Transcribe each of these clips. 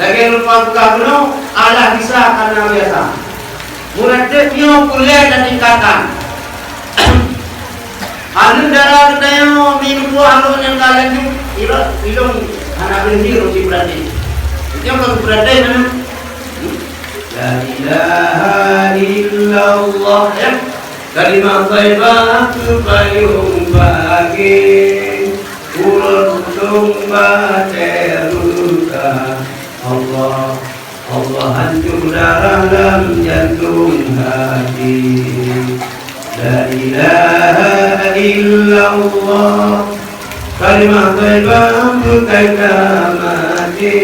Lagi lupa buka penuh, Allah bisa karena biasa. Muradnya kuliah dan tingkatan. Alun darah kedayo minum alun yang kalian itu ilung anak berhenti roti berarti. Itu yang baru berarti mana? La ilaha illallah ya. Kalimat thayyibah payung bagi ulun tumba teruka. Allah Allah hancur darah dalam jantung hati. La ilaha illallah kalimat thayyibah berkaitan mati.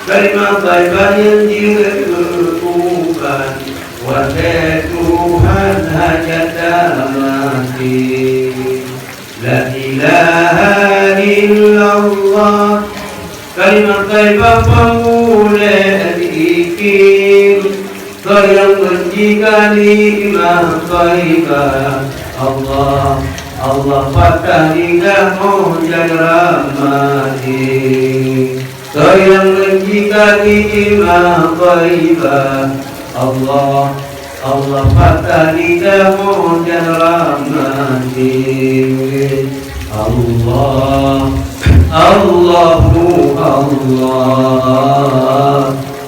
Kalimat thayyibah yang dilakukan wahai Tuhan hajat mati. La ilaha illallah kalimat thayyibah pemulai dikir yang menjika nikmat thayyibah. Allah Allah patah lidah mohon rahmati. Yang menjika nikmat thayyibah. Allah Allah patah lidah mohon rahmati. Allah Allahu Allah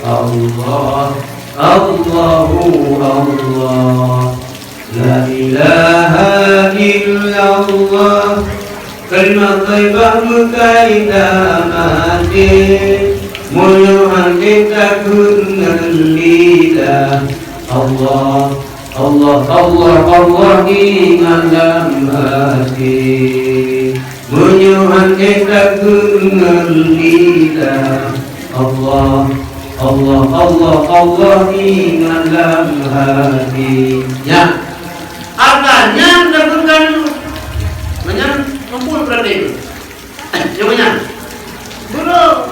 Allah Allahu Allah La ilaha illallah kalimat thayyibah berkaitan mati. Mulyuhan kita kunalilah. Allah Allah Allah Allah di dalam hati. Mulyuhan kita kunalilah. Allah Allah Allah Allah di dalam hati. Ya, artinya lakukan kumpul berarti. Jawabannya, bro,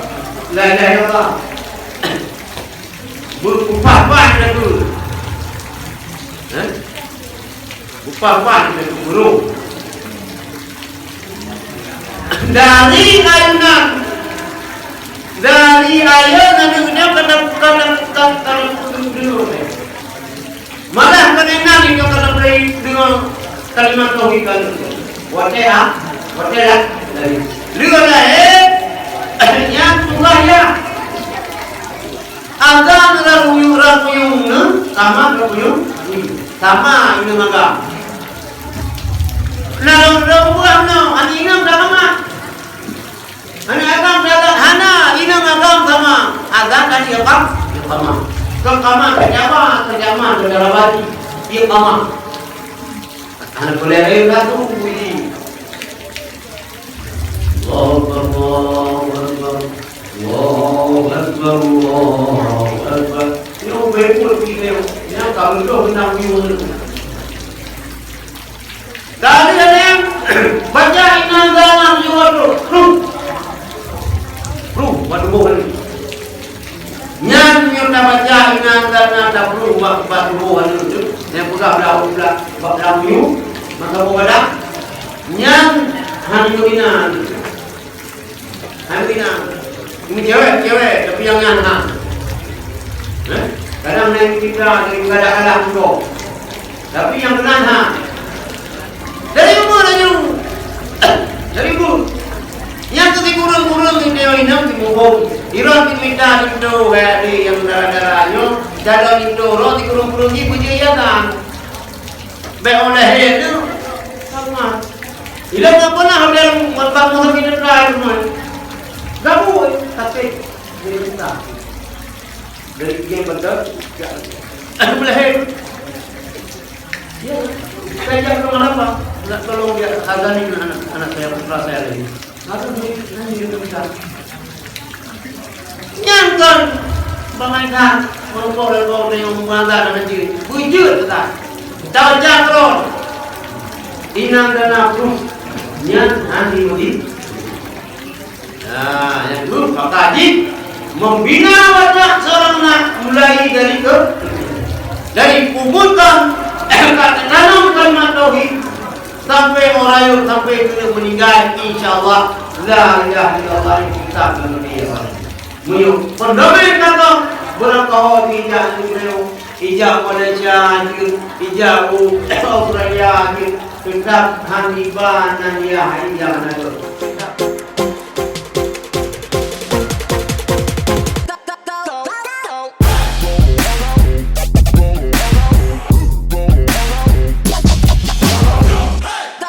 la ilaha illallah. Upah itu, upah itu guru. Dari ayunan dunia kadang dulu. Malah kenal itu karena beri dengan kalimat tauhid kan. Wajah dari lihatlah yang Tuhan ya. Azan rayung sama ini maka. Nah, bukan anina sama. Ana agam dalam hana ina agam sama. Azan kan iqam sama. Kama kerjama darawati iqamah. Ana boleh ayat tu bunyi. Allahu akbar. Allahu akbar. Allahu akbar. Yo betul kita ya kalau tu hendak diurus. Dari yang baca inna dalam yuwadu. Waduh bohong. Nyan yang baca inna dalam batu bohong itu. Yang pula belau maka bohong. Nyan handuina. Ini cewek tapi yang anak. Kadang yang kita dari kadang-kadang itu. Tapi yang benar dari umur dari umur. Yang tu kurang ini inam di muka. Iran minta itu yang darah-darahnya. Darah itu roti kurang di pujian kan. Beoleh itu sama. Ilang apa nak hotel berbangun hidup lain mana? Kamu tapi minta dari game betul. Boleh. Ya, saya jangan apa. Nak tolong dia azanin anak saya putra saya lagi. Atau nanti kita bisa. Nyangkan pemainkan merokok yang mengangkat anak jadi bujur kita. Tahu jakron. Inang dan aku nyan handi mudi. Nah, yang dulu Pak Haji membina wajah seorang anak mulai dari kubutan tanam kalimat tauhid sampai orang sampai meninggal insyaallah la ilaha illallah kita dunia. Muyo, pendamai kata berkau tidak sumeu, ija Malaysia, ija Australia, tetap handiban dan ya ija naga.